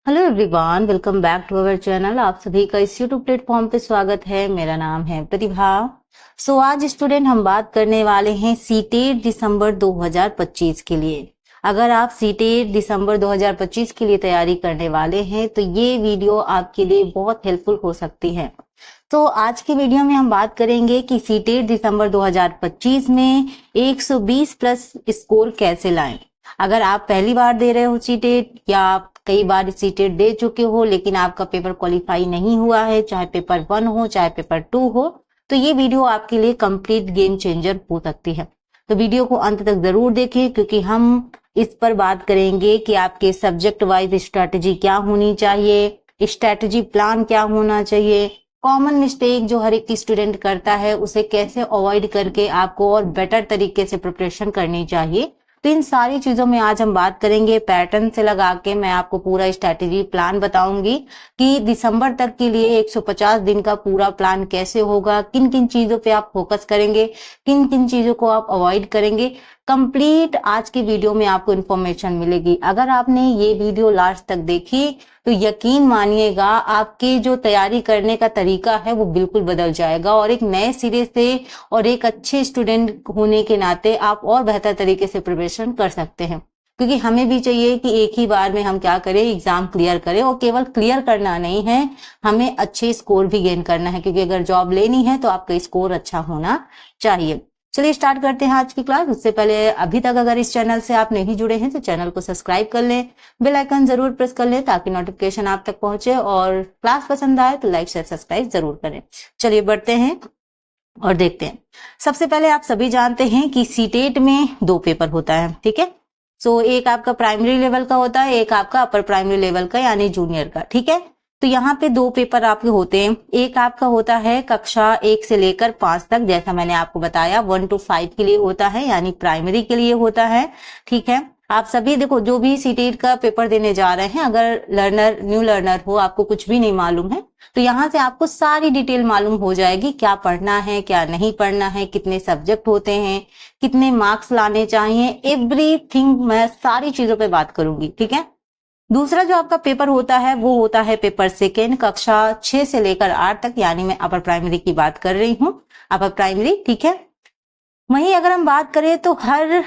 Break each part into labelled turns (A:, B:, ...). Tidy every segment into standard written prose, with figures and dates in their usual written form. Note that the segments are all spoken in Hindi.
A: Hello everyone, welcome back to our channel. आप सभी का इस यूट्यूब प्लेटफॉर्म पे स्वागत है। मेरा नाम है प्रतिभा। आज स्टूडेंट हम बात करने वाले हैं सीटेट दिसंबर 2025 के लिए। अगर आप सीटेट दिसंबर 2025 के लिए तैयारी करने वाले हैं तो ये वीडियो आपके लिए बहुत हेल्पफुल हो सकती है। तो आज की वीडियो में हम बात करेंगे कि सीटेट दिसंबर 2025 में 120 प्लस स्कोर कैसे लाएं। अगर आप पहली बार दे रहे हो सीटेट या आप कई बार सीटेट दे चुके हो लेकिन आपका पेपर क्वालिफाई नहीं हुआ है, चाहे पेपर 1 हो चाहे पेपर 2 हो, तो ये वीडियो आपके लिए कंप्लीट गेम चेंजर हो सकती है। तो वीडियो को अंत तक जरूर देखें क्योंकि हम इस पर बात करेंगे कि आपके सब्जेक्ट वाइज स्ट्रैटेजी क्या होनी चाहिए, स्ट्रैटेजी प्लान क्या होना चाहिए, कॉमन मिस्टेक जो हर एक स्टूडेंट करता है उसे कैसे अवॉइड करके आपको और बेटर तरीके से प्रिपरेशन करनी चाहिए। तो इन सारी चीजों में आज हम बात करेंगे। पैटर्न से लगा के मैं आपको पूरा स्ट्रैटेजी प्लान बताऊंगी कि दिसंबर तक के लिए 150 दिन का पूरा प्लान कैसे होगा, किन किन चीजों पे आप फोकस करेंगे, किन किन चीजों को आप अवॉइड करेंगे। कंप्लीट आज की वीडियो में आपको इन्फॉर्मेशन मिलेगी। अगर आपने ये वीडियो लास्ट तक देखी तो यकीन मानिएगा आपके जो तैयारी करने का तरीका है वो बिल्कुल बदल जाएगा और एक नए सिरे से और एक अच्छे स्टूडेंट होने के नाते आप और बेहतर तरीके से प्रिपरेशन कर सकते हैं। क्योंकि हमें भी चाहिए कि एक ही बार में हम क्या करें, एग्जाम क्लियर करें। और केवल क्लियर करना नहीं है, हमें अच्छे स्कोर भी गेन करना है क्योंकि अगर जॉब लेनी है तो आपका स्कोर अच्छा होना चाहिए। चलिए स्टार्ट करते हैं आज की क्लास। उससे पहले अभी तक अगर इस चैनल से आप नहीं जुड़े हैं तो चैनल को सब्सक्राइब कर लें, बेल आइकन जरूर प्रेस कर लें ताकि नोटिफिकेशन आप तक पहुंचे, और क्लास पसंद आए तो लाइक शेयर सब्सक्राइब जरूर करें। चलिए बढ़ते हैं और देखते हैं। सबसे पहले आप सभी जानते हैं कि सीटेट में 2 पेपर होता है, ठीक है। एक आपका प्राइमरी लेवल का होता है, एक आपका अपर प्राइमरी लेवल का यानी जूनियर का, ठीक है। तो यहाँ पे 2 पेपर आपके होते हैं। एक आपका होता है कक्षा 1 से लेकर 5 तक, जैसा मैंने आपको बताया 1 to 5 के लिए होता है यानी प्राइमरी के लिए होता है, ठीक है। आप सभी देखो जो भी सीटेट का पेपर देने जा रहे हैं, अगर न्यू लर्नर हो, आपको कुछ भी नहीं मालूम है तो यहाँ से आपको सारी डिटेल मालूम हो जाएगी, क्या पढ़ना है क्या नहीं पढ़ना है, कितने सब्जेक्ट होते हैं, कितने मार्क्स लाने चाहिए, एवरीथिंग मैं सारी चीजों पे बात करूंगी, ठीक है। दूसरा जो आपका पेपर होता है वो होता है पेपर सेकेंड, कक्षा 6 से लेकर 8 तक, यानी मैं अपर प्राइमरी की बात कर रही हूँ, अपर प्राइमरी, ठीक है। वहीं अगर हम बात करें तो हर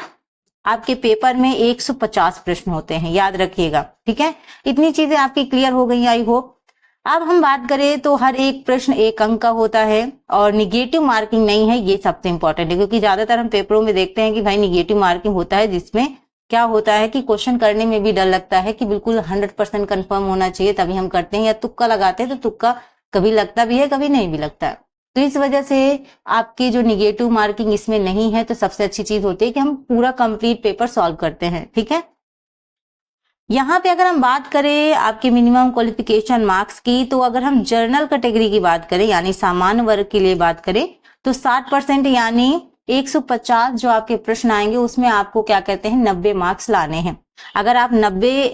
A: आपके पेपर में 150 प्रश्न होते हैं, याद रखिएगा, ठीक है। इतनी चीजें आपकी क्लियर हो गई आई होप। अब हम बात करें तो हर एक प्रश्न 1 अंक का होता है और निगेटिव मार्किंग नहीं है, ये सबसे इंपॉर्टेंट है क्योंकि ज्यादातर हम पेपरों में देखते हैं कि भाई निगेटिव मार्किंग होता है, जिसमें क्या होता है कि क्वेश्चन करने में भी डर लगता है कि बिल्कुल 100% कंफर्म होना चाहिए तभी हम करते हैं, या तुक्का लगाते हैं तो तुक्का कभी लगता भी है कभी नहीं भी लगता है। तो इस वजह से आपकी जो निगेटिव मार्किंग इसमें नहीं है, तो सबसे अच्छी चीज होती है कि हम पूरा कंप्लीट पेपर सॉल्व करते हैं, ठीक है। यहाँ पे अगर हम बात करें आपके मिनिमम क्वालिफिकेशन मार्क्स की, तो अगर हम जर्नल कैटेगरी की बात करें यानी सामान्य वर्ग के लिए बात करें तो 60% यानी 150 जो आपके प्रश्न आएंगे उसमें आपको क्या कहते हैं 90 मार्क्स लाने हैं। अगर आप 90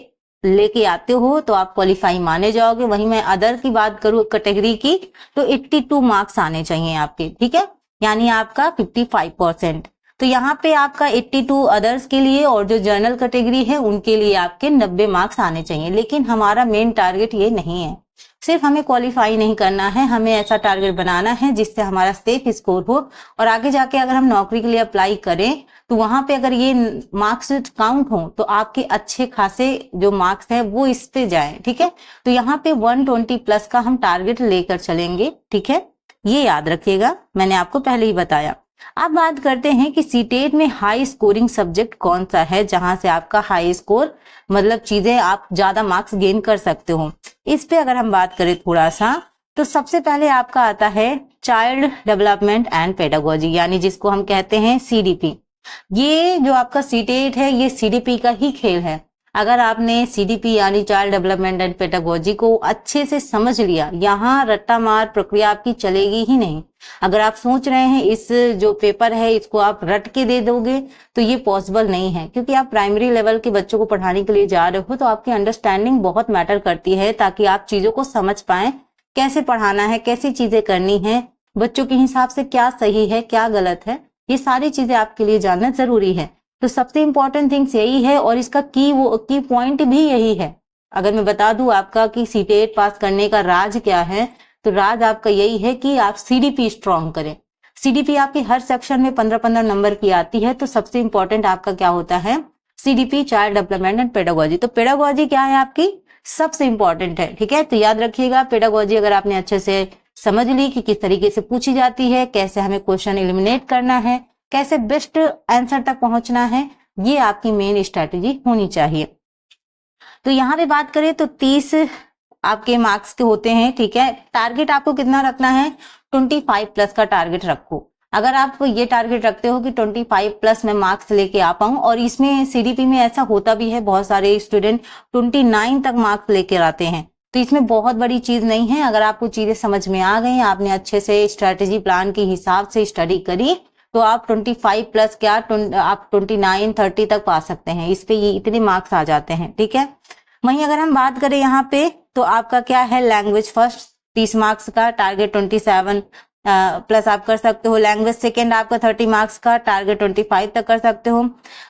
A: लेके आते हो तो आप क्वालिफाई माने जाओगे। वहीं मैं अदर की बात करूं कैटेगरी की तो 82 मार्क्स आने चाहिए आपके, ठीक है, यानी आपका 55%। तो यहाँ पे आपका 82 अदर्स के लिए और जो जर्नल कैटेगरी है उनके लिए आपके 90 मार्क्स आने चाहिए। लेकिन हमारा मेन टारगेट ये नहीं है, सिर्फ हमें क्वालिफाई नहीं करना है, हमें ऐसा टारगेट बनाना है जिससे हमारा सेफ स्कोर हो और आगे जाके अगर हम नौकरी के लिए अप्लाई करें तो वहां पे अगर ये मार्क्स काउंट हो तो आपके अच्छे खासे जो मार्क्स है वो इस पे जाए, ठीक है। तो यहाँ पे 120 प्लस का हम टारगेट लेकर चलेंगे, ठीक है, ये याद रखिएगा, मैंने आपको पहले ही बताया। अब बात करते हैं कि सीटेट में हाई स्कोरिंग सब्जेक्ट कौन सा है जहां से आपका हाई स्कोर मतलब चीजें आप ज्यादा मार्क्स गेन कर सकते हो। इस पे अगर हम बात करें थोड़ा सा तो सबसे पहले आपका आता है चाइल्ड डेवलपमेंट एंड पेडागोजी, यानी जिसको हम कहते हैं सीडीपी। ये जो आपका सीटेट है ये सीडीपी का ही खेल है। अगर आपने सीडीपी यानी चाइल्ड डेवलपमेंट एंड पेडागोजी को अच्छे से समझ लिया, यहाँ रट्टा मार प्रक्रिया आपकी चलेगी ही नहीं। अगर आप सोच रहे हैं इस जो पेपर है इसको आप रट के दे दोगे तो ये पॉसिबल नहीं है, क्योंकि आप प्राइमरी लेवल के बच्चों को पढ़ाने के लिए जा रहे हो तो आपकी अंडरस्टैंडिंग बहुत मैटर करती है, ताकि आप चीजों को समझ पाए, कैसे पढ़ाना है, कैसी चीजें करनी है, बच्चों के हिसाब से क्या सही है क्या गलत है, ये सारी चीजें आपके लिए जानना जरूरी है। तो सबसे इंपॉर्टेंट थिंग्स यही है और इसका की पॉइंट भी यही है। अगर मैं बता दूं आपका कि सीटेट पास करने का राज क्या है, तो राज आपका यही है कि आप सीडीपी स्ट्रॉन्ग करें। सीडीपी आपकी हर सेक्शन में 15-15 नंबर की आती है, तो सबसे इंपॉर्टेंट आपका क्या होता है, CDP, child development and pedagogy. तो पेडागोजी क्या है आपकी, सबसे इंपॉर्टेंट है, ठीक है। तो याद रखिएगा, पेडागोजी अगर आपने अच्छे से समझ ली कि किस तरीके से पूछी जाती है, कैसे हमें क्वेश्चन एलिमिनेट करना है, कैसे बेस्ट आंसर तक पहुंचना है, ये आपकी मेन स्ट्रेटेजी होनी चाहिए। तो यहाँ पे बात करें तो 30 आपके मार्क्स के होते हैं, ठीक है। टारगेट आपको कितना रखना है, 25 प्लस का टारगेट रखो। अगर आप ये टारगेट रखते हो कि 25 प्लस मैं मार्क्स लेके आ पाऊं, और इसमें सीडीपी में ऐसा होता भी है, बहुत सारे स्टूडेंट 29 तक मार्क्स लेके आते हैं, तो इसमें बहुत बड़ी चीज नहीं है। अगर आपको चीजें समझ में आ गई, आपने अच्छे से स्ट्रेटेजी प्लान के हिसाब से स्टडी करी, तो आप 25 प्लस क्या आप 29-30 तक पा सकते हैं। इस पे ये इतने मार्क्स आ जाते हैं, ठीक है। वहीं अगर हम बात करें यहाँ पे, तो आपका क्या है, लैंग्वेज फर्स्ट 30 मार्क्स का टारगेट 27 प्लस आप कर सकते हो। लैंग्वेज सेकेंड आपका 30 मार्क्स का टारगेट 25 तक कर सकते हो।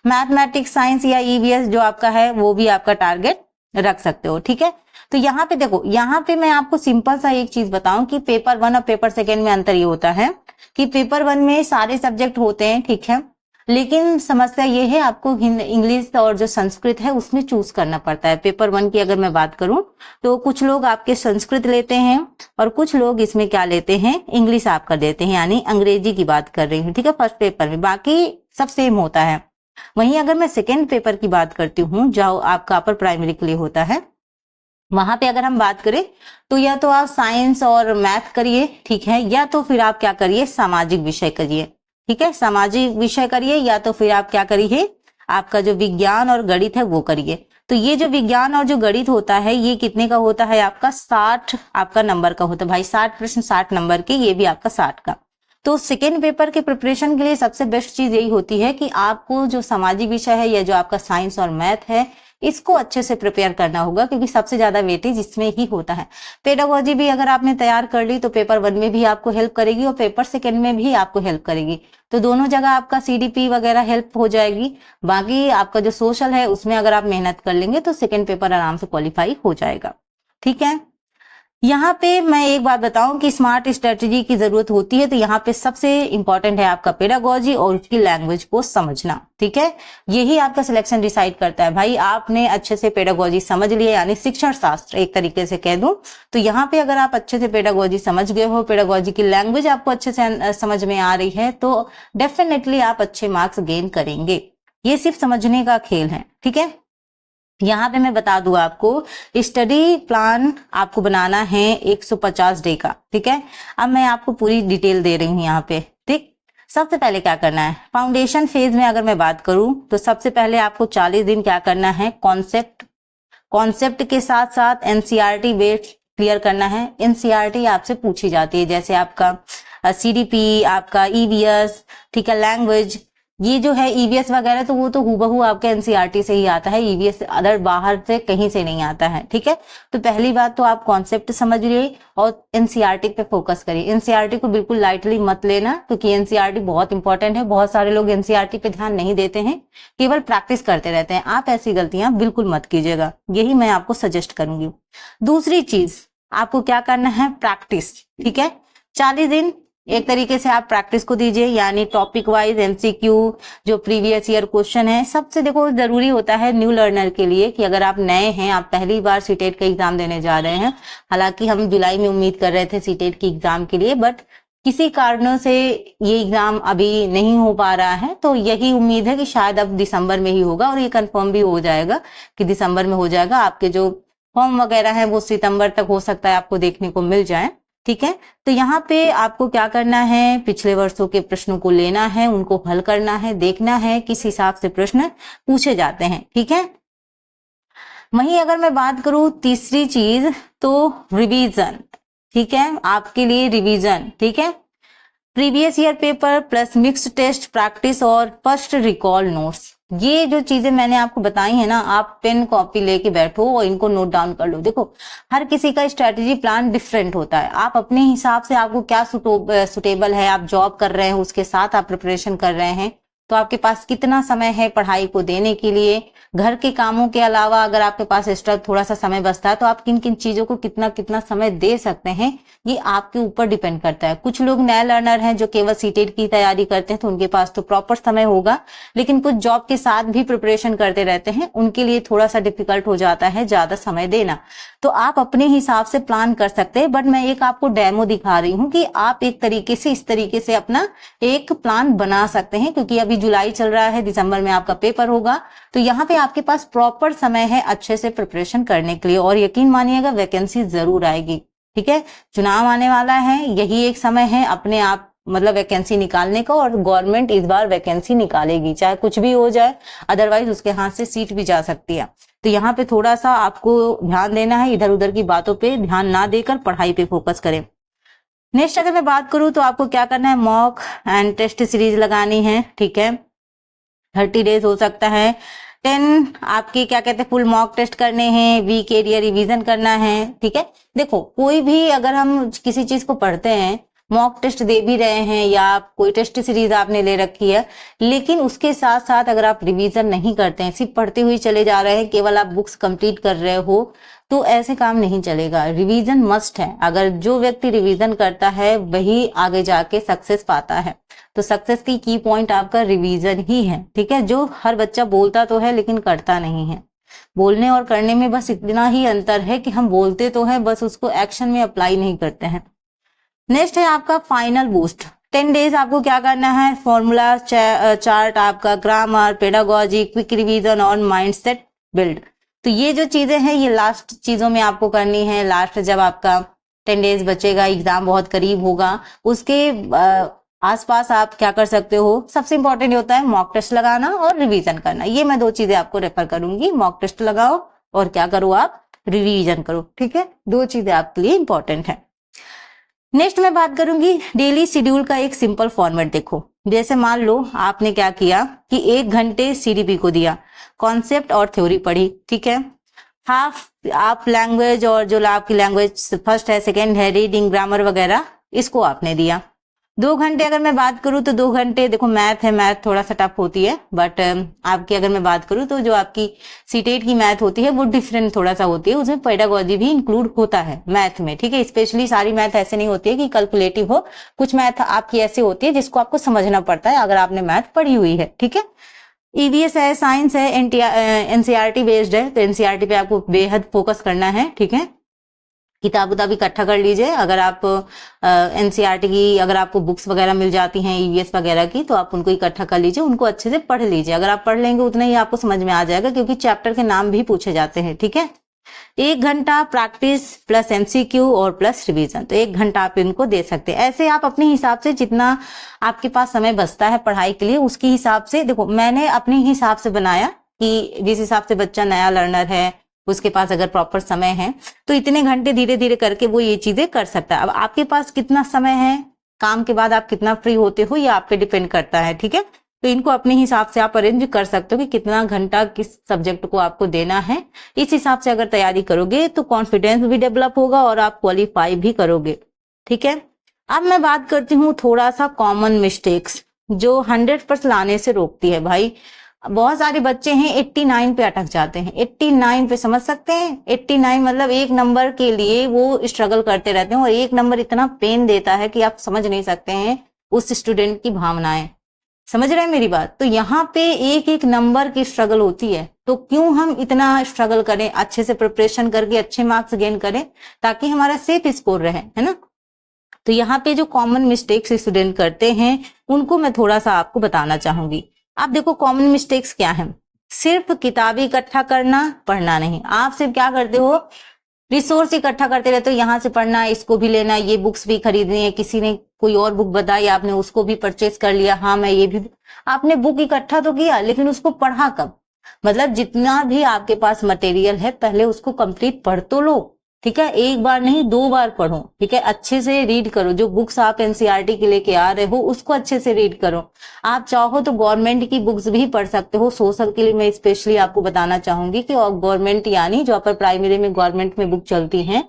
A: मैथमेटिक्स, साइंस या ईवीएस जो आपका है, वो भी आपका टारगेट रख सकते हो, ठीक है। तो यहाँ पे देखो, यहाँ पे मैं आपको सिंपल सा एक चीज बताऊं कि पेपर 1 और पेपर सेकेंड में अंतर ये होता है कि पेपर 1 में सारे सब्जेक्ट होते हैं, ठीक है, लेकिन समस्या ये है आपको इंग्लिश और जो संस्कृत है उसमें चूज करना पड़ता है। पेपर 1 की अगर मैं बात करूं, तो कुछ लोग आपके संस्कृत लेते हैं और कुछ लोग इसमें क्या लेते हैं, इंग्लिश आपका देते हैं, यानी अंग्रेजी की बात कर रही हूँ, ठीक है, फर्स्ट पेपर में। बाकी सब सेम होता है। वहीं अगर मैं सेकेंड पेपर की बात करती हूँ, जो आपका अपर प्राइमरी के लिए होता है, वहां पे अगर हम बात करें तो या तो आप साइंस और मैथ करिए, ठीक है, या तो फिर आप क्या करिए, सामाजिक विषय करिए, ठीक है, सामाजिक विषय करिए, या तो फिर आप क्या करिए, आपका जो विज्ञान और गणित है वो करिए। तो ये जो विज्ञान और जो गणित होता है, ये कितने का होता है आपका, 60 आपका नंबर का होता है भाई, 60 प्रश्न 60 नंबर के, ये भी आपका 60 का। तो सेकेंड पेपर के प्रिपरेशन के लिए सबसे बेस्ट चीज यही होती है कि आपको जो सामाजिक विषय है या जो आपका साइंस और मैथ है, इसको अच्छे से प्रिपेयर करना होगा, क्योंकि सबसे ज्यादा वेटेज इसमें ही होता है। पेडागोजी भी अगर आपने तैयार कर ली तो पेपर 1 में भी आपको हेल्प करेगी और पेपर सेकेंड में भी आपको हेल्प करेगी, तो दोनों जगह आपका सीडीपी वगैरह हेल्प हो जाएगी। बाकी आपका जो सोशल है उसमें अगर आप मेहनत कर लेंगे तो सेकेंड पेपर आराम से क्वालिफाई हो जाएगा, ठीक है। यहाँ पे मैं एक बात बताऊं कि स्मार्ट स्ट्रेटेजी की जरूरत होती है, तो यहाँ पे सबसे इंपॉर्टेंट है आपका पेडागोजी और उसकी लैंग्वेज को समझना, ठीक है। यही आपका सिलेक्शन डिसाइड करता है भाई। आपने अच्छे से पेडागोजी समझ लिया, यानी शिक्षण शास्त्र एक तरीके से कह दूं, तो यहाँ पे अगर आप अच्छे से पेडागोजी समझ गए हो, पेडागोजी की लैंग्वेज आपको अच्छे से समझ में आ रही है, तो डेफिनेटली आप अच्छे मार्क्स गेन करेंगे। ये सिर्फ समझने का खेल है, ठीक है। यहाँ पे मैं बता दूं आपको, स्टडी प्लान आपको बनाना है 150 डे का, ठीक है। अब मैं आपको पूरी डिटेल दे रही हूँ यहाँ पे, ठीक। सबसे पहले क्या करना है, फाउंडेशन फेज में अगर मैं बात करूं, तो सबसे पहले आपको 40 दिन क्या करना है, कॉन्सेप्ट के साथ साथ एनसीईआरटी बेस्ड क्लियर करना है। एनसीईआरटी आपसे पूछी जाती है, जैसे आपका सीडीपी, आपका ईवीएस, ठीक है, लैंग्वेज, ये जो है ईवीएस वगैरह, तो वो तो हूबहू आपके एनसीईआरटी से ही आता है, ईवीएस अदर बाहर से कहीं से नहीं आता है, ठीक है। तो पहली बात तो आप कॉन्सेप्ट समझ लिए और एनसीईआरटी पे फोकस करिए। एनसीईआरटी को बिल्कुल लाइटली मत लेना, क्योंकि एनसीईआरटी बहुत इंपॉर्टेंट है। बहुत सारे लोग एनसीईआरटी पे ध्यान नहीं देते हैं, केवल प्रैक्टिस करते रहते हैं। आप ऐसी गलतियां बिल्कुल मत कीजिएगा, यही मैं आपको सजेस्ट करूंगी। दूसरी चीज, आपको क्या करना है, प्रैक्टिस, ठीक है। 40 दिन एक तरीके से आप प्रैक्टिस को दीजिए, यानी टॉपिक वाइज एमसीक्यू, जो प्रीवियस ईयर क्वेश्चन है, सबसे देखो जरूरी होता है न्यू लर्नर के लिए कि अगर आप नए हैं, आप पहली बार सीटेट का एग्जाम देने जा रहे हैं, हालांकि हम जुलाई में उम्मीद कर रहे थे सीटेट की एग्जाम के लिए, बट किसी कारणों से ये एग्जाम अभी नहीं हो पा रहा है, तो यही उम्मीद है कि शायद अब दिसंबर में ही होगा, और ये कंफर्म भी हो जाएगा कि दिसंबर में हो जाएगा। आपके जो फॉर्म वगैरह है वो सितंबर तक हो सकता है आपको देखने को मिल जाए, ठीक है। तो यहाँ पे आपको क्या करना है, पिछले वर्षों के प्रश्नों को लेना है, उनको हल करना है, देखना है किस हिसाब से प्रश्न पूछे जाते हैं, ठीक है। वहीं अगर मैं बात करूं तीसरी चीज, तो रिवीजन, ठीक है, आपके लिए रिवीजन, ठीक है। Previous year paper plus mixed test practice और फर्स्ट रिकॉल नोट्स, ये जो चीजें मैंने आपको बताई है ना, आप पेन कॉपी लेके बैठो और इनको नोट डाउन कर लो। देखो, हर किसी का स्ट्रेटेजी प्लान डिफरेंट होता है। आप अपने हिसाब से आपको क्या सुटेबल है, आप जॉब कर रहे हैं उसके साथ आप प्रिपरेशन कर रहे हैं, तो आपके पास कितना समय है पढ़ाई को देने के लिए। घर के कामों के अलावा अगर आपके पास एक्स्ट्रा थोड़ा सा समय बचता है तो आप किन किन चीजों को कितना कितना समय दे सकते हैं, ये आपके ऊपर डिपेंड करता है। कुछ लोग नए लर्नर हैं जो केवल सीटेट की तैयारी करते हैं तो उनके पास तो प्रॉपर समय होगा, लेकिन कुछ जॉब के साथ भी प्रिपरेशन करते रहते हैं, उनके लिए थोड़ा सा डिफिकल्ट हो जाता है ज्यादा समय देना। तो आप अपने हिसाब से प्लान कर सकते हैं, बट मैं एक आपको डेमो दिखा रही हूँ कि आप एक तरीके से इस तरीके से अपना एक प्लान बना सकते हैं, क्योंकि अभी जुलाई चल रहा है, दिसंबर में आपका पेपर होगा, तो यहाँ पे आपके पास प्रॉपर समय है अच्छे से प्रिपरेशन करने के लिए। और यकीन मानिएगा वैकेंसी जरूर आएगी, ठीक है। चुनाव आने वाला है, यही एक समय है अपने आप मतलब वैकेंसी निकालने का, और गवर्नमेंट इस बार वैकेंसी निकालेगी चाहे कुछ भी हो जाए, अदरवाइज उसके हाथ से सीट भी जा सकती है। तो यहाँ पे थोड़ा सा आपको ध्यान देना है, इधर उधर की बातों पे ध्यान ना देकर पढ़ाई पे फोकस करें। नेक्स्ट अगर मैं बात करूं तो आपको क्या करना है, मॉक एंड टेस्ट सीरीज लगानी है, ठीक है। 30 डेज हो सकता है, 10 आपके क्या कहते हैं फुल मॉक टेस्ट करने हैं, वीक एरिया रिवीजन करना है, ठीक है। देखो कोई भी अगर हम किसी चीज को पढ़ते हैं, मॉक टेस्ट दे भी रहे हैं या कोई टेस्ट सीरीज आपने ले रखी है, लेकिन उसके साथ साथ अगर आप रिवीजन नहीं करते हैं, सिर्फ पढ़ते हुए चले जा रहे हैं, केवल आप बुक्स कंप्लीट कर रहे हो, तो ऐसे काम नहीं चलेगा। रिवीजन मस्ट है। अगर जो व्यक्ति रिवीजन करता है वही आगे जाके सक्सेस पाता है। तो सक्सेस की पॉइंट आपका रिवीजन ही है, ठीक है। जो हर बच्चा बोलता तो है लेकिन करता नहीं है। बोलने और करने में बस इतना ही अंतर है कि हम बोलते तो हैं, बस उसको एक्शन में अप्लाई नहीं करते हैं। नेक्स्ट है आपका फाइनल बूस्ट। 10 डेज आपको क्या करना है, फॉर्मूला चार्ट, आपका ग्रामर, पेडागोजी, क्विक रिवीजन और माइंडसेट बिल्ड। तो ये जो चीजें हैं ये लास्ट चीजों में आपको करनी है। लास्ट जब आपका 10 डेज बचेगा, एग्जाम बहुत करीब होगा, उसके आसपास आप क्या कर सकते हो, सबसे इंपॉर्टेंट होता है मॉक टेस्ट लगाना और रिवीजन करना। ये मैं 2 चीजें आपको रेफर करूंगी, मॉक टेस्ट लगाओ और क्या करो आप रिवीजन करो, ठीक है। 2 चीजें आपके लिए इंपॉर्टेंट है। नेक्स्ट मैं बात करूंगी डेली शेड्यूल का एक सिंपल फॉर्मेट। देखो जैसे मान लो आपने क्या किया कि 1 घंटे सीडीपी को दिया, कॉन्सेप्ट और थ्योरी पढ़ी, ठीक है। हाफ आप लैंग्वेज और जो आपकी लैंग्वेज फर्स्ट है, सेकंड है, रीडिंग, ग्रामर वगैरह, इसको आपने दिया। 2 घंटे अगर मैं बात करूं तो 2 घंटे, देखो मैथ है, मैथ थोड़ा सा टफ होती है, बट आपकी अगर मैं बात करूं तो जो आपकी सीटेट की मैथ होती है वो डिफरेंट थोड़ा सा होती है, उसमें पेडागोजी भी इंक्लूड होता है मैथ में, ठीक है। स्पेशली सारी मैथ ऐसे नहीं होती है कि कैलकुलेटिव हो, कुछ मैथ आपकी ऐसी होती है जिसको आपको समझना पड़ता है अगर आपने मैथ पढ़ी हुई है, ठीक है। ईवीएस है, साइंस है, एनसीईआरटी बेस्ड है, तो एनसीईआरटी पे आपको बेहद फोकस करना है, ठीक है। किताब इकट्ठा कर लीजिए। अगर आप एनसीईआरटी की अगर आपको बुक्स वगैरह मिल जाती हैं ईवीएस वगैरह की, तो आप उनको इकट्ठा कर लीजिए, उनको अच्छे से पढ़ लीजिए। अगर आप पढ़ लेंगे उतना ही आपको समझ में आ जाएगा, क्योंकि चैप्टर के नाम भी पूछे जाते हैं, ठीक है। 1 घंटा प्रैक्टिस प्लस एमसीक्यू और प्लस रिवीजन, तो 1 घंटा आप इनको दे सकते हैं। ऐसे आप अपने हिसाब से जितना आपके पास समय बचता है पढ़ाई के लिए, उसके हिसाब से देखो मैंने अपने हिसाब से बनाया कि जिस हिसाब से बच्चा नया लर्नर है उसके पास अगर प्रॉपर समय है तो इतने घंटे धीरे धीरे करके वो ये चीजें कर सकता है। अब आपके पास कितना समय है, काम के बाद आप कितना फ्री होते हो, ये आप पे डिपेंड करता है, ठीक है। तो इनको अपने हिसाब से आप अरेंज कर सकते हो कि कितना घंटा किस सब्जेक्ट को आपको देना है। इस हिसाब से अगर तैयारी करोगे तो कॉन्फिडेंस भी डेवलप होगा और आप क्वालिफाई भी करोगे, ठीक है। अब मैं बात करती हूँ थोड़ा सा कॉमन मिस्टेक्स जो 100% लाने से रोकती है। भाई बहुत सारे बच्चे हैं 89 पे अटक जाते हैं, 89 पे, समझ सकते हैं 89 मतलब 1 नंबर के लिए वो स्ट्रगल करते रहते हैं, और 1 नंबर इतना पेन देता है कि आप समझ नहीं सकते हैं उस स्टूडेंट की भावनाएं। समझ रहे हैं मेरी बात? तो यहाँ पे 1-1 नंबर की स्ट्रगल होती है, तो क्यों हम इतना स्ट्रगल करें, अच्छे से प्रिपरेशन करके अच्छे मार्क्स गेन करें ताकि हमारा सेफ स्कोर रहे, है ना। तो यहाँ पे जो कॉमन मिस्टेक्स स्टूडेंट करते हैं उनको मैं थोड़ा सा आपको बताना चाहूंगी। आप देखो कॉमन मिस्टेक्स क्या है, सिर्फ किताबें इकट्ठा करना, पढ़ना नहीं। आप सिर्फ क्या करते हो, रिसोर्स इकट्ठा करते रहते हो, यहाँ से पढ़ना, इसको भी लेना, ये बुक्स भी खरीदनी है, किसी ने कोई और बुक बताई आपने उसको भी परचेज कर लिया, हाँ मैं ये भी, आपने बुक इकट्ठा तो किया लेकिन उसको पढ़ा कब? मतलब जितना भी आपके पास मटेरियल है पहले उसको कंप्लीट पढ़ तो लो, ठीक है। 1 बार नहीं 2 बार पढ़ो, ठीक है। अच्छे से रीड करो, जो बुक्स आप एनसीईआरटी के लेके आ रहे हो उसको अच्छे से रीड करो। आप चाहो तो गवर्नमेंट की बुक्स भी पढ़ सकते हो। सोशल के लिए मैं स्पेशली आपको बताना चाहूंगी कि गवर्नमेंट यानी जो अपर प्राइमरी में गवर्नमेंट में बुक चलती हैं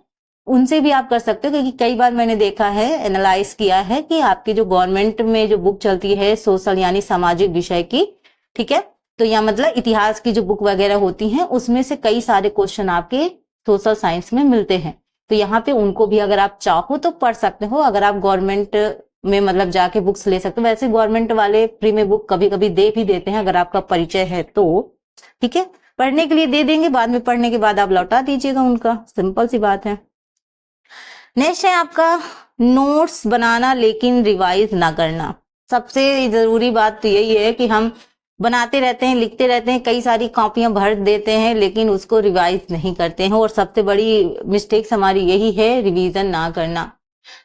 A: उनसे भी आप कर सकते हो, क्योंकि कई बार मैंने देखा है, एनालाइज किया है कि आपकी जो गवर्नमेंट में जो बुक चलती है सोशल यानी सामाजिक विषय की, ठीक है, तो या मतलब इतिहास की जो बुक वगैरह होती हैं उसमें से कई सारे क्वेश्चन आपके सोशल साइंस में मिलते हैं। तो यहाँ पे उनको भी अगर आप चाहो तो पढ़ सकते हो, अगर आप गवर्नमेंट में मतलब जाके बुक्स ले सकते हो। वैसे गवर्नमेंट वाले फ्री में बुक कभी कभी दे भी देते हैं, अगर आपका परिचय है तो, ठीक है, पढ़ने के लिए दे देंगे, बाद में पढ़ने के बाद आप लौटा दीजिएगा उनका, सिंपल सी बात है। नेक्स्ट है आपका नोट्स बनाना लेकिन रिवाइज ना करना। सबसे जरूरी बात तो यही है कि हम बनाते रहते हैं, लिखते रहते हैं, कई सारी कॉपियां भर देते हैं, लेकिन उसको रिवाइज नहीं करते हैं। और सबसे बड़ी मिस्टेक्स हमारी यही है, रिवीजन ना करना।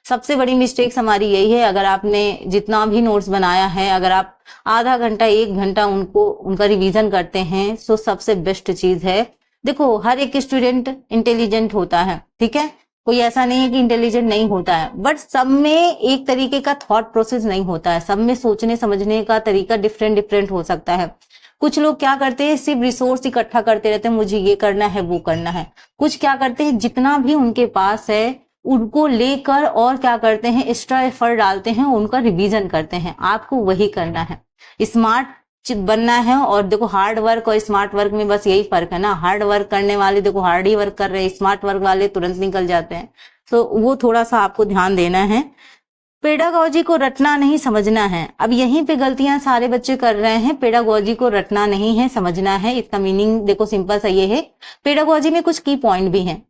A: सबसे बड़ी मिस्टेक्स हमारी यही है। अगर आपने जितना भी नोट्स बनाया है, अगर आप आधा घंटा 1 घंटा उनका रिवीजन करते हैं तो सबसे बेस्ट चीज है। देखो, हर एक स्टूडेंट इंटेलिजेंट होता है, ठीक है, कोई ऐसा नहीं है कि इंटेलिजेंट नहीं होता है, बट सब में एक तरीके का थॉट प्रोसेस नहीं होता है, सब में सोचने समझने का तरीका डिफरेंट डिफरेंट हो सकता है। कुछ लोग क्या करते हैं, सिर्फ रिसोर्स इकट्ठा करते रहते हैं, मुझे ये करना है वो करना है। कुछ क्या करते हैं, जितना भी उनके पास है उनको लेकर और क्या करते हैं, एक्स्ट्रा एफर्ट डालते हैं, उनका रिवीजन करते हैं। आपको वही करना है, स्मार्ट बनना है। और देखो, हार्ड वर्क और स्मार्ट वर्क में बस यही फर्क है ना। हार्ड वर्क करने वाले देखो हार्ड ही वर्क कर रहे हैं, स्मार्ट वर्क वाले तुरंत निकल जाते हैं। तो वो थोड़ा सा आपको ध्यान देना है। पेडागोजी को रटना नहीं समझना है। अब यहीं पे गलतियां सारे बच्चे कर रहे हैं। पेडागोजी को रटना नहीं है, समझना है। इसका मीनिंग देखो सिंपल सा ये है, पेडागोजी में कुछ की पॉइंट भी हैं।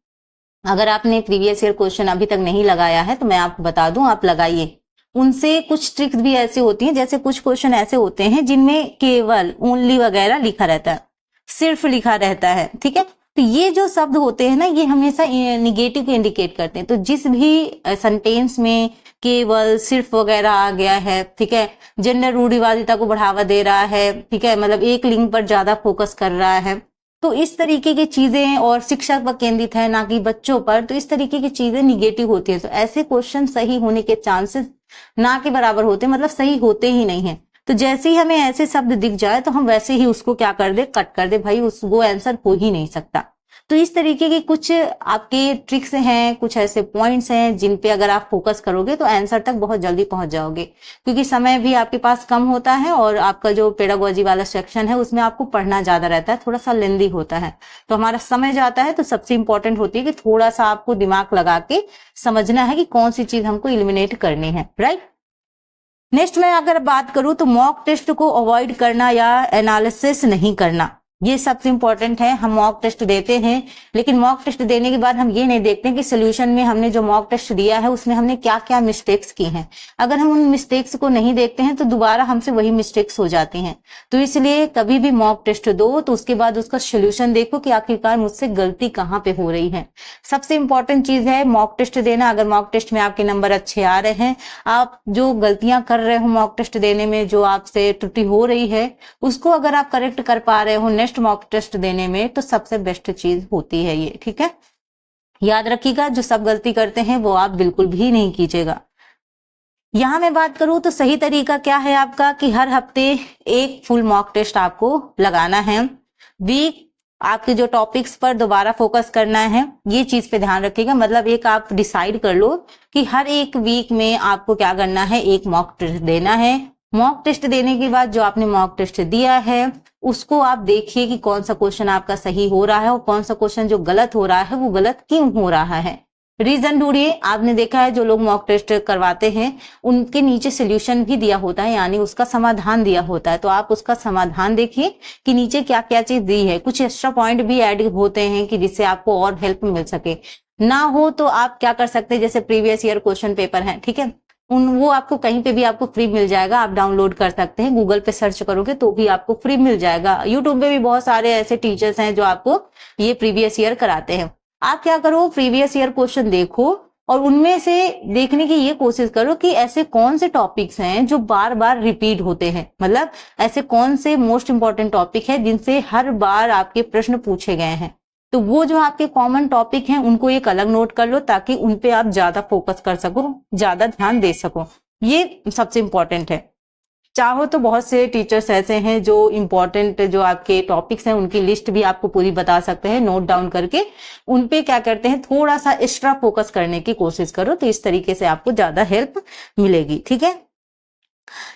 A: अगर आपने प्रीवियस ईयर क्वेश्चन अभी तक नहीं लगाया है तो मैं आपको बता दूं, आप लगाइए। उनसे कुछ ट्रिक्स भी ऐसी होती हैं, जैसे कुछ क्वेश्चन ऐसे होते हैं जिनमें केवल ओनली वगैरह लिखा रहता है, सिर्फ लिखा रहता है, ठीक है। तो ये जो शब्द होते हैं ना, ये हमेशा निगेटिव को इंडिकेट करते हैं। तो जिस भी सेंटेंस में केवल सिर्फ वगैरह आ गया है, ठीक है, जेंडर रूढ़िवादिता को बढ़ावा दे रहा है, ठीक है, मतलब एक लिंग पर ज्यादा फोकस कर रहा है, तो इस तरीके की चीजें, और शिक्षा पर केंद्रित है ना कि बच्चों पर, तो इस तरीके की चीजें निगेटिव होती है। तो ऐसे क्वेश्चन सही होने के चांसेस ना के बराबर होते, मतलब सही होते ही नहीं है। तो जैसे ही हमें ऐसे शब्द दिख जाए तो हम वैसे ही उसको क्या कर दे, कट कर दे, भाई वो आंसर हो ही नहीं सकता। तो इस तरीके के कुछ आपके ट्रिक्स हैं, कुछ ऐसे पॉइंट्स हैं जिन पे अगर आप फोकस करोगे तो आंसर तक बहुत जल्दी पहुंच जाओगे। क्योंकि समय भी आपके पास कम होता है और आपका जो पेडागोजी वाला सेक्शन है उसमें आपको पढ़ना ज्यादा रहता है, थोड़ा सा लेंदी होता है, तो हमारा समय जाता है। तो सबसे इंपॉर्टेंट होती है कि थोड़ा सा आपको दिमाग लगा के समझना है कि कौन सी चीज हमको इलिमिनेट करनी है, राइट। नेक्स्ट में अगर बात करूं तो मॉक टेस्ट को अवॉइड करना या एनालिसिस नहीं करना, ये सबसे इंपॉर्टेंट है। हम मॉक टेस्ट देते हैं, लेकिन मॉक टेस्ट देने के बाद हम ये नहीं देखते कि सोल्यूशन में हमने जो मॉक टेस्ट दिया है उसमें हमने क्या क्या मिस्टेक्स की हैं। अगर हम उन मिस्टेक्स को नहीं देखते हैं तो दोबारा हमसे वही मिस्टेक्स हो जाती हैं। तो इसलिए कभी भी मॉक टेस्ट दो तो उसके बाद उसका सोल्यूशन देखो कि आखिरकार मुझसे गलती कहाँ पे हो रही है। सबसे इंपॉर्टेंट चीज है मॉक टेस्ट देना। अगर मॉक टेस्ट में आपके नंबर अच्छे आ रहे हैं, आप जो गलतियां कर रहे हो मॉक टेस्ट देने में, जो आपसे त्रुटि हो रही है, उसको अगर आप करेक्ट कर पा रहे हो नेक्स्ट मॉक टेस्ट देने में, तो सबसे बेस्ट चीज होती है ये, ठीक है। याद रखिएगा, जो सब गलती करते हैं वो आप बिल्कुल भी नहीं कीजिएगा। यहां मैं बात करूं तो सही तरीका क्या है आपका कि हर हफ्ते एक फुल मॉक टेस्ट आपको लगाना है। वीक आपके जो टॉपिक्स पर दोबारा फोकस करना है, ये चीज पे ध्यान रखिएगा। मतलब एक आप डिसाइड कर लो कि हर एक वीक में आपको क्या करना है, एक मॉक टेस्ट देना है। मॉक टेस्ट देने के बाद जो आपने मॉक टेस्ट दिया है उसको आप देखिए कि कौन सा क्वेश्चन आपका सही हो रहा है और कौन सा क्वेश्चन जो गलत हो रहा है वो गलत क्यों हो रहा है। रीजन ढूंढिए। आपने देखा है जो लोग मॉक टेस्ट करवाते हैं उनके नीचे सोल्यूशन भी दिया होता है, यानी उसका समाधान दिया होता है। तो आप उसका समाधान देखिए कि नीचे क्या क्या चीज दी है। कुछ एक्स्ट्रा पॉइंट भी ऐड होते हैं कि जिससे आपको और हेल्प मिल सके। ना हो तो आप क्या कर सकते हैं, जैसे प्रीवियस ईयर क्वेश्चन पेपर है, ठीक है, वो आपको कहीं पे भी आपको फ्री मिल जाएगा, आप डाउनलोड कर सकते हैं। गूगल पे सर्च करोगे तो भी आपको फ्री मिल जाएगा। यूट्यूब पे भी बहुत सारे ऐसे टीचर्स हैं जो आपको ये प्रीवियस ईयर कराते हैं। आप क्या करो, प्रीवियस ईयर क्वेश्चन देखो और उनमें से देखने की ये कोशिश करो कि ऐसे कौन से टॉपिक्स हैं जो बार बार रिपीट होते हैं। मतलब ऐसे कौन से मोस्ट इंपॉर्टेंट टॉपिक है जिनसे हर बार आपके प्रश्न पूछे गए हैं। तो वो जो आपके कॉमन टॉपिक हैं उनको एक अलग नोट कर लो ताकि उन पे आप ज्यादा फोकस कर सको, ज्यादा ध्यान दे सको। ये सबसे इंपॉर्टेंट है। चाहो तो बहुत से टीचर्स ऐसे हैं जो इम्पोर्टेंट जो आपके टॉपिक्स हैं उनकी लिस्ट भी आपको पूरी बता सकते हैं, नोट डाउन करके उन पे क्या करते हैं थोड़ा सा एक्स्ट्रा फोकस करने की कोशिश करो, तो इस तरीके से आपको ज्यादा हेल्प मिलेगी। ठीक है,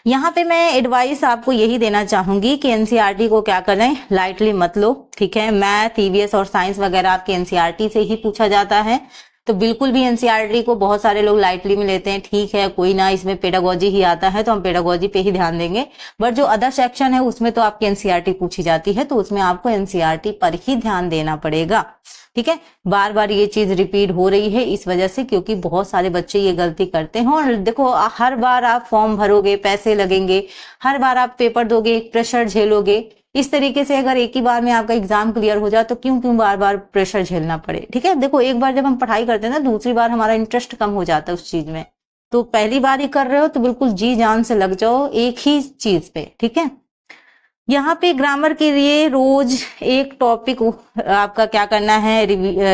A: यहाँ पे मैं एडवाइस आपको यही देना चाहूंगी कि एनसीईआरटी को क्या करें, लाइटली मत लो। ठीक है, मैथ, ईवीएस और साइंस वगैरह आपके एनसीईआरटी से ही पूछा जाता है, तो बिल्कुल भी एनसीईआरटी को बहुत सारे लोग लाइटली में लेते हैं। ठीक है, कोई ना, इसमें पेडागोजी ही आता है तो हम पेडागोजी पे ही ध्यान देंगे, बट जो अदर सेक्शन है उसमें तो आपकी एनसीईआरटी पूछी जाती है, तो उसमें आपको एनसीईआरटी पर ही ध्यान देना पड़ेगा। ठीक है, बार बार ये चीज रिपीट हो रही है इस वजह से, क्योंकि बहुत सारे बच्चे ये गलती करते हैं। और देखो, हर बार आप फॉर्म भरोगे, पैसे लगेंगे, हर बार आप पेपर दोगे, प्रेशर झेलोगे, इस तरीके से अगर एक ही बार में आपका एग्जाम क्लियर हो जाए तो क्यों बार बार प्रेशर झेलना पड़े। ठीक है, देखो एक बार जब हम पढ़ाई करते हैं ना, दूसरी बार हमारा इंटरेस्ट कम हो जाता है उस चीज में, तो पहली बार ही कर रहे हो तो बिल्कुल जी जान से लग जाओ एक ही चीज पे। ठीक है, यहाँ पे ग्रामर के लिए रोज एक टॉपिक आपका क्या करना है,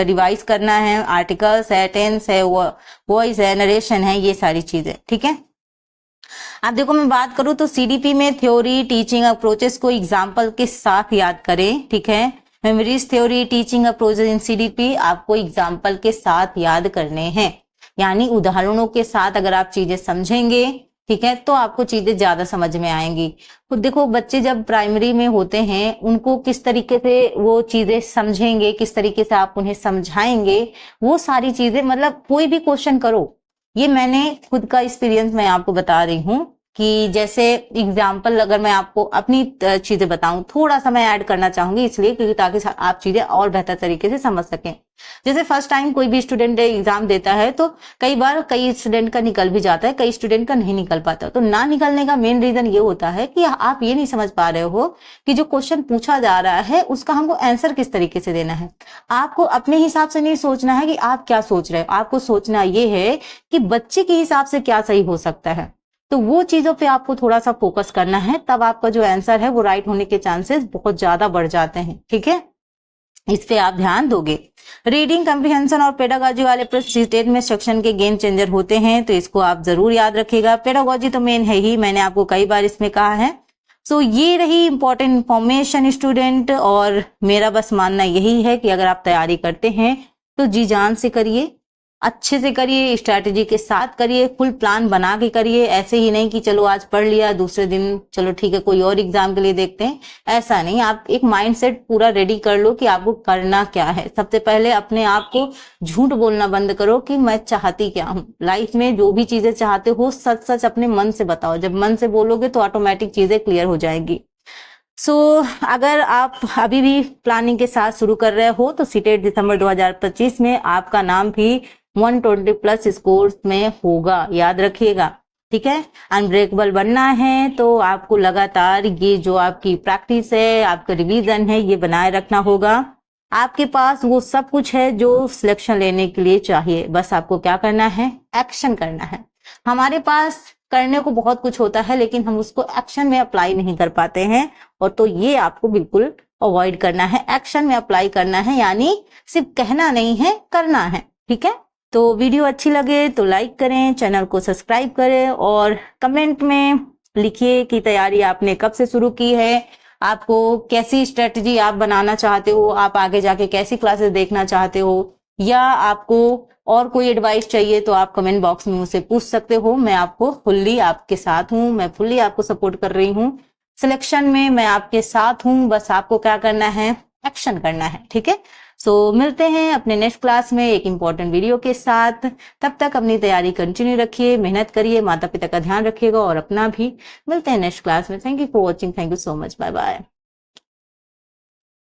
A: रिवाइज करना है। आर्टिकल्स है, टेंस है, वॉइस है, नरेशन है, ये सारी चीजें। ठीक है, अब देखो मैं बात करूं तो सीडीपी में थ्योरी टीचिंग अप्रोचेस को एग्जाम्पल के साथ याद करें। ठीक है, मेमोरीज थ्योरी टीचिंग अप्रोचेस इन सीडीपी आपको एग्जाम्पल के साथ याद करने हैं, यानी उदाहरणों के साथ अगर आप चीजें समझेंगे, ठीक है, तो आपको चीजें ज्यादा समझ में आएंगी। तो देखो बच्चे जब प्राइमरी में होते हैं उनको किस तरीके से वो चीजें समझेंगे, किस तरीके से आप उन्हें समझाएंगे, वो सारी चीजें, मतलब कोई भी क्वेश्चन करो, ये मैंने खुद का एक्सपीरियंस मैं आपको बता रही हूँ कि जैसे एग्जाम्पल अगर मैं आपको अपनी चीजें बताऊं, थोड़ा सा मैं ऐड करना चाहूंगी इसलिए क्योंकि ताकि आप चीजें और बेहतर तरीके से समझ सकें। जैसे फर्स्ट टाइम कोई भी स्टूडेंट एग्जाम देता है तो कई बार कई स्टूडेंट का निकल भी जाता है, कई स्टूडेंट का नहीं निकल पाता। तो ना निकलने का मेन रीजन ये होता है कि आप ये नहीं समझ पा रहे हो कि जो क्वेश्चन पूछा जा रहा है उसका हमको आंसर किस तरीके से देना है। आपको अपने हिसाब से नहीं सोचना है कि आप क्या सोच रहे हो, आपको सोचना ये है कि बच्चे के हिसाब से क्या सही हो सकता है। तो वो चीजों पे आपको थोड़ा सा फोकस करना है, तब आपका जो आंसर है वो राइट होने के चांसेस बहुत ज्यादा बढ़ जाते हैं। ठीक है, इस पे आप ध्यान दोगे। रीडिंग कम्प्रिहेंशन और पेडागोजी वाले प्रश्न स्टेट में सेक्शन के गेम चेंजर होते हैं, तो इसको आप जरूर याद रखिएगा। पेडागोजी तो मेन है ही, मैंने आपको कई बार इसमें कहा है। सो ये रही इंपॉर्टेंट इंफॉर्मेशन स्टूडेंट, और मेरा बस मानना यही है कि अगर आप तैयारी करते हैं तो जी जान से करिए, अच्छे से करिए, स्ट्रैटेजी के साथ करिए, फुल प्लान बना के करिए। ऐसे ही नहीं कि चलो आज पढ़ लिया दूसरे दिन चलो ठीक है कोई और एग्जाम के लिए देखते हैं, ऐसा नहीं। आप एक माइंडसेट पूरा रेडी कर लो कि आपको करना क्या है। सबसे पहले अपने आप को झूठ बोलना बंद करो कि मैं चाहती क्या हूँ लाइफ में। जो भी चीजें चाहते हो सच सच अपने मन से बताओ, जब मन से बोलोगे तो ऑटोमेटिक चीजें क्लियर हो जाएंगी। अगर आप अभी भी प्लानिंग के साथ शुरू कर रहे हो तो सीटेट दिसंबर 2025 में आपका नाम भी 120 प्लस स्कोर में होगा, याद रखिएगा। ठीक है, अनब्रेकेबल बनना है तो आपको लगातार ये जो आपकी प्रैक्टिस है, आपका रिवीजन है, ये बनाए रखना होगा। आपके पास वो सब कुछ है जो सिलेक्शन लेने के लिए चाहिए, बस आपको क्या करना है, एक्शन करना है। हमारे पास करने को बहुत कुछ होता है लेकिन हम उसको एक्शन में अप्लाई नहीं कर पाते हैं, और तो ये आपको बिल्कुल अवॉइड करना है, एक्शन में अप्लाई करना है, यानी सिर्फ कहना नहीं है, करना है। ठीक है, तो वीडियो अच्छी लगे तो लाइक करें, चैनल को सब्सक्राइब करें और कमेंट में लिखिए कि तैयारी आपने कब से शुरू की है, आपको कैसी स्ट्रेटजी आप बनाना चाहते हो, आप आगे जाके कैसी क्लासेस देखना चाहते हो, या आपको और कोई एडवाइस चाहिए तो आप कमेंट बॉक्स में मुझसे पूछ सकते हो। मैं आपको फुल्ली आपके साथ हूँ, मैं फुल्ली आपको सपोर्ट कर रही हूँ सिलेक्शन में, मैं आपके साथ हूँ। बस आपको क्या करना है, एक्शन करना है। ठीक है, मिलते हैं अपने नेक्स्ट क्लास में एक इंपॉर्टेंट वीडियो के साथ। तब तक अपनी तैयारी कंटिन्यू रखिए, मेहनत करिए, माता पिता का ध्यान रखिएगा और अपना भी। मिलते हैं नेक्स्ट क्लास में। Thank you for watching, thank you so much, bye bye.